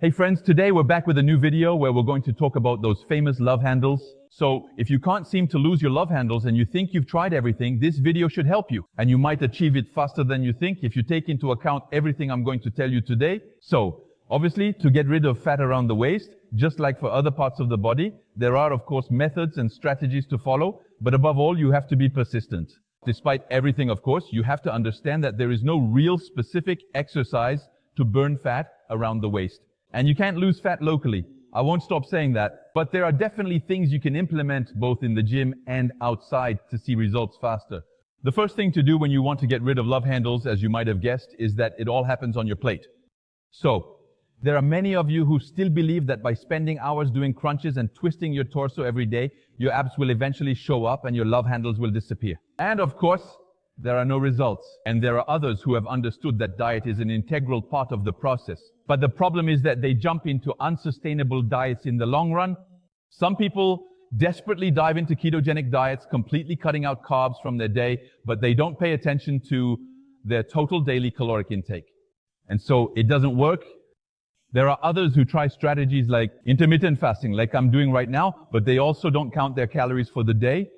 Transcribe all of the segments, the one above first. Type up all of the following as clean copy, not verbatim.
Hey friends, today we're back with a new video where we're going to talk about those famous love handles. So if you can't seem to lose your love handles and you think you've tried everything, this video should help you. And you might achieve it faster than you think if you take into account everything I'm going to tell you today. So obviously, to get rid of fat around the waist, just like for other parts of the body, there are of course methods and strategies to follow, but above all, you have to be persistent. Despite everything, of course, you have to understand that there is no real specific exercise to burn fat around the waist. And you can't lose fat locally. I won't stop saying that. But there are definitely things you can implement both in the gym and outside to see results faster. The first thing to do when you want to get rid of love handles, as you might have guessed, is that it all happens on your plate. So, there are many of you who still believe that by spending hours doing crunches and twisting your torso every day, your abs will eventually show up and your love handles will disappear. And of course, there are no results. And there are others who have understood that diet is an integral part of the process. But the problem is that they jump into unsustainable diets in the long run. Some people desperately dive into ketogenic diets, completely cutting out carbs from their day, but they don't pay attention to their total daily caloric intake. And so it doesn't work. There are others who try strategies like intermittent fasting, like I'm doing right now, but they also don't count their calories for the day.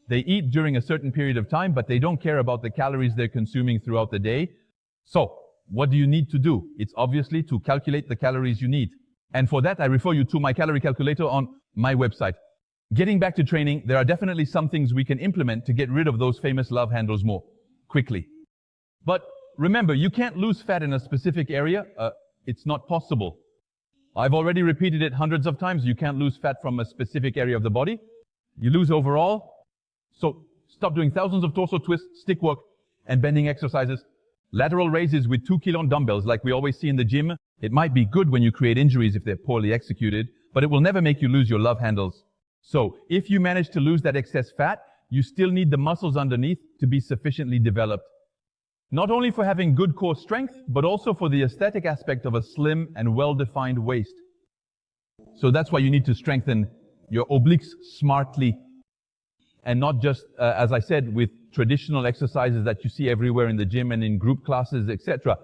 They eat during a certain period of time, but they don't care about the calories they're consuming throughout the day. So, what do you need to do? It's obviously to calculate the calories you need. And for that, I refer you to my calorie calculator on my website. Getting back to training, there are definitely some things we can implement to get rid of those famous love handles more quickly. But remember, you can't lose fat in a specific area. It's not possible. I've already repeated it hundreds of times. You can't lose fat from a specific area of the body. You lose overall. So stop doing thousands of torso twists, stick work, and bending exercises. Lateral raises with 2-kilo dumbbells like we always see in the gym. It might be good when you create injuries if they're poorly executed, but it will never make you lose your love handles. So if you manage to lose that excess fat, you still need the muscles underneath to be sufficiently developed. Not only for having good core strength, but also for the aesthetic aspect of a slim and well-defined waist. So that's why you need to strengthen your obliques smartly. And not just, as I said, with traditional exercises that you see everywhere in the gym and in group classes, etc.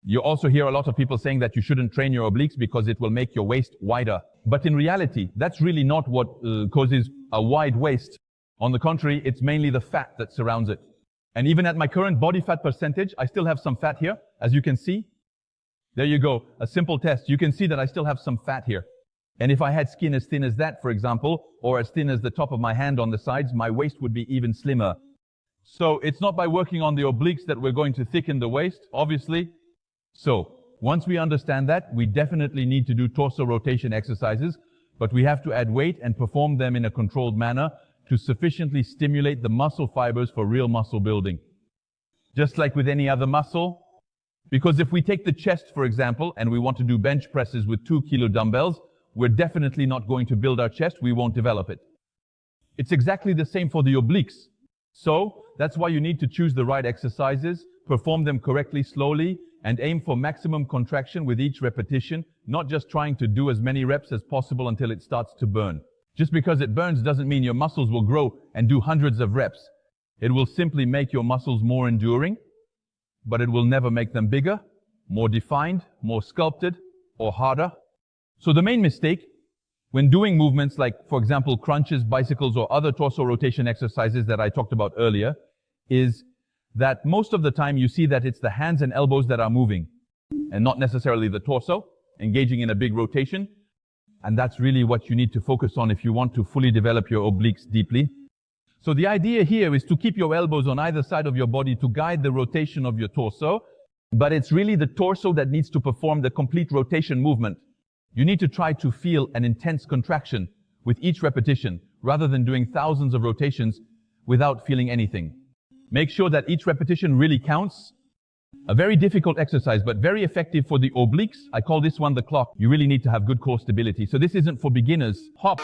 You also hear a lot of people saying that you shouldn't train your obliques because it will make your waist wider. But in reality, that's really not what causes a wide waist. On the contrary, it's mainly the fat that surrounds it. And even at my current body fat percentage, I still have some fat here, as you can see. There you go, a simple test. You can see that I still have some fat here. And if I had skin as thin as that, for example, or as thin as the top of my hand on the sides, my waist would be even slimmer. So it's not by working on the obliques that we're going to thicken the waist, obviously. So once we understand that, we definitely need to do torso rotation exercises, but we have to add weight and perform them in a controlled manner to sufficiently stimulate the muscle fibers for real muscle building. Just like with any other muscle. Because if we take the chest, for example, and we want to do bench presses with 2-kilo dumbbells, we're definitely not going to build our chest, we won't develop it. It's exactly the same for the obliques. So, that's why you need to choose the right exercises, perform them correctly slowly, and aim for maximum contraction with each repetition, not just trying to do as many reps as possible until it starts to burn. Just because it burns doesn't mean your muscles will grow and do hundreds of reps. It will simply make your muscles more enduring, but it will never make them bigger, more defined, more sculpted, or harder. So the main mistake when doing movements like, for example, crunches, bicycles, or other torso rotation exercises that I talked about earlier, is that most of the time you see that it's the hands and elbows that are moving, and not necessarily the torso, engaging in a big rotation. And that's really what you need to focus on if you want to fully develop your obliques deeply. So the idea here is to keep your elbows on either side of your body to guide the rotation of your torso, but it's really the torso that needs to perform the complete rotation movement. You need to try to feel an intense contraction with each repetition, rather than doing thousands of rotations without feeling anything. Make sure that each repetition really counts. A very difficult exercise, but very effective for the obliques. I call this one the clock. You really need to have good core stability. So this isn't for beginners. Hop.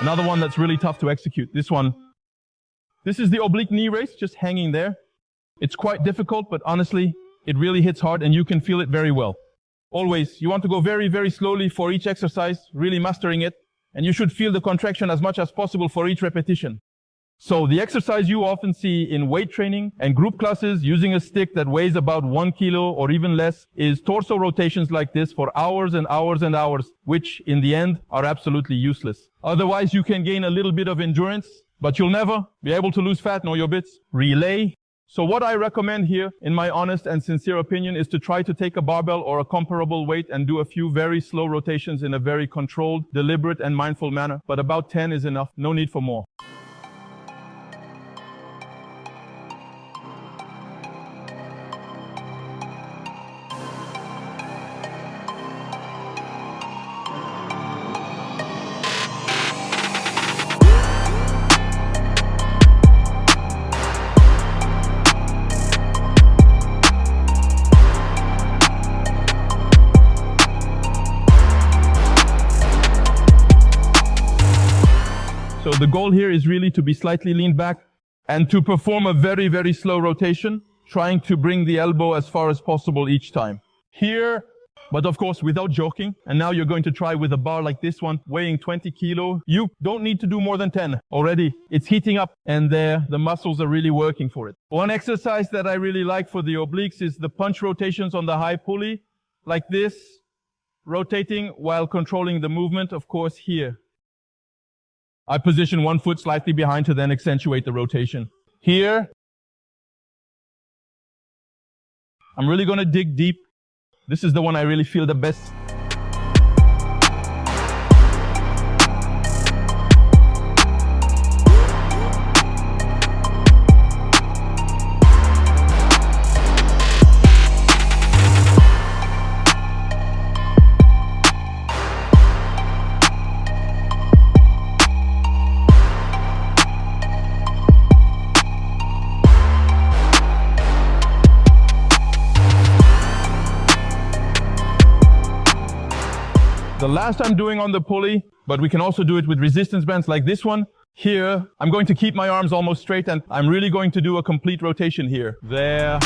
Another one that's really tough to execute. This one. This is the oblique knee raise, just hanging there. It's quite difficult, but honestly, it really hits hard and you can feel it very well. Always, you want to go very, very slowly for each exercise, really mastering it, and you should feel the contraction as much as possible for each repetition. So the exercise you often see in weight training and group classes using a stick that weighs about 1 kilo or even less is torso rotations like this for hours and hours and hours, which in the end are absolutely useless. Otherwise, you can gain a little bit of endurance, but you'll never be able to lose fat nor your bits. Relay. So what I recommend here, in my honest and sincere opinion, is to try to take a barbell or a comparable weight and do a few very slow rotations in a very controlled, deliberate and mindful manner. But about 10 is enough. No need for more. So the goal here is really to be slightly leaned back and to perform a very, very slow rotation, trying to bring the elbow as far as possible each time. Here, but of course without joking. And now you're going to try with a bar like this one, weighing 20 kilo. You don't need to do more than 10 already. It's heating up and there the muscles are really working for it. One exercise that I really like for the obliques is the punch rotations on the high pulley, like this, rotating while controlling the movement, of course, here. I position one foot slightly behind to then accentuate the rotation. Here, I'm really going to dig deep. This is the one I really feel the best. The last I'm doing on the pulley, but we can also do it with resistance bands like this one. Here, I'm going to keep my arms almost straight and I'm really going to do a complete rotation here. There.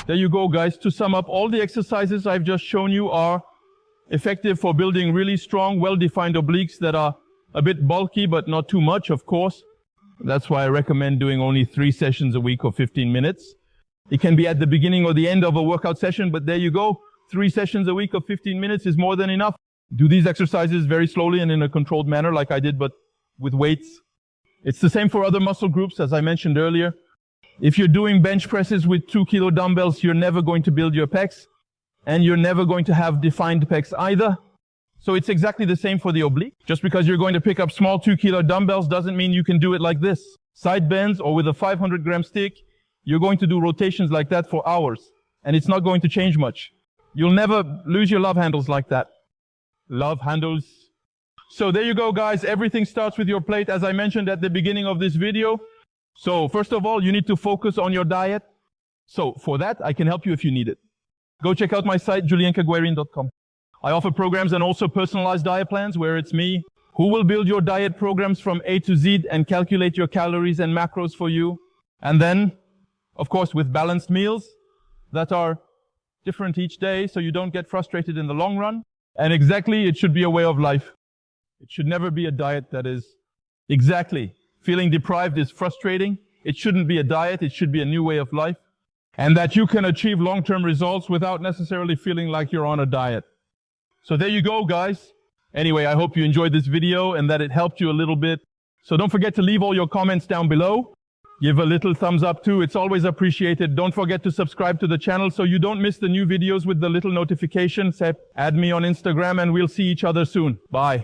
There you go, guys. To sum up, all the exercises I've just shown you are effective for building really strong, well-defined obliques that are a bit bulky, but not too much, of course. That's why I recommend doing only 3 sessions a week or 15 minutes. It can be at the beginning or the end of a workout session, but there you go. 3 sessions a week of 15 minutes is more than enough. Do these exercises very slowly and in a controlled manner like I did, but with weights. It's the same for other muscle groups, as I mentioned earlier. If you're doing bench presses with 2 kilo dumbbells, you're never going to build your pecs, and you're never going to have defined pecs either. So it's exactly the same for the oblique. Just because you're going to pick up small 2 kilo dumbbells doesn't mean you can do it like this. Side bends or with a 500 gram stick, you're going to do rotations like that for hours, and it's not going to change much. You'll never lose your love handles like that. Love handles. So there you go, guys. Everything starts with your plate, as I mentioned at the beginning of this video. So first of all, you need to focus on your diet. So for that, I can help you if you need it. Go check out my site, JulienQuaglierini.com. I offer programs and also personalized diet plans where it's me who will build your diet programs from A to Z and calculate your calories and macros for you. And then, of course, with balanced meals that are different each day so you don't get frustrated in the long run. And exactly, it should be a way of life. It should never be a diet that is exactly. Feeling deprived is frustrating. It shouldn't be a diet. It should be a new way of life. And that you can achieve long-term results without necessarily feeling like you're on a diet. So there you go, guys. Anyway, I hope you enjoyed this video and that it helped you a little bit. So don't forget to leave all your comments down below. Give a little thumbs up too. It's always appreciated. Don't forget to subscribe to the channel so you don't miss the new videos with the little notification. Add me on Instagram and we'll see each other soon. Bye.